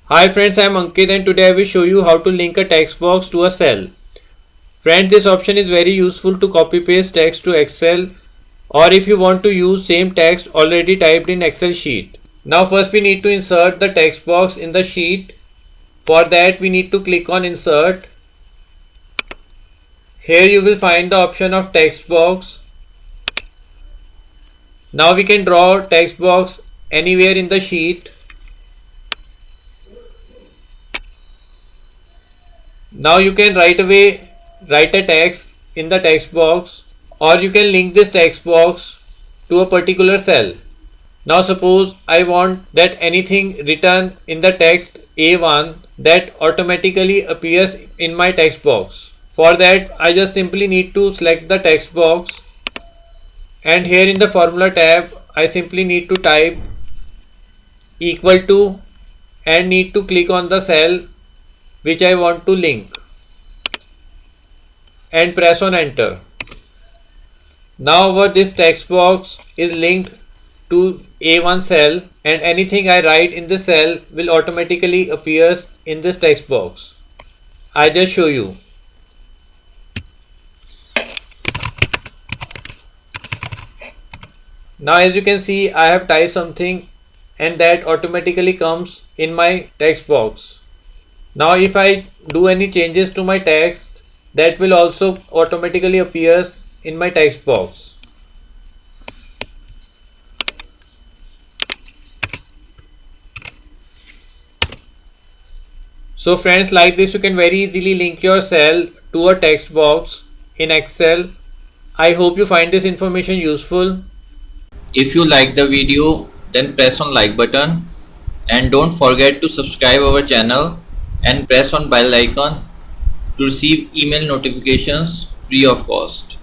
Hi friends, I am Ankit and today I will show you how to link a text box to a cell. Friends, this option is very useful to copy paste text to Excel or if you want to use same text already typed in Excel sheet. Now first we need to insert the text box in the sheet. For that we need to click on insert. Here you will find the option of text box. Now we can draw text box anywhere in the sheet. Now you can right away write a text in the text box or you can link this text box to a particular cell. Now suppose I want that anything written in the text A1 that automatically appears in my text box. For that I just simply need to select the text box and here in the formula tab I simply need to type equal to and need to click on the cell which I want to link and press on enter. Now this text box is linked to A1 cell and anything I write in this cell will automatically appear in this text box. I just show you. Now as you can see I have typed something and that automatically comes in my text box. Now if I do any changes to my text that will also automatically appears in my text box. So friends, like this you can very easily link your cell to a text box in Excel. I hope you find this information useful. If you like the video, then press on like button and don't forget to subscribe our channel and press on bell icon to receive email notifications free of cost.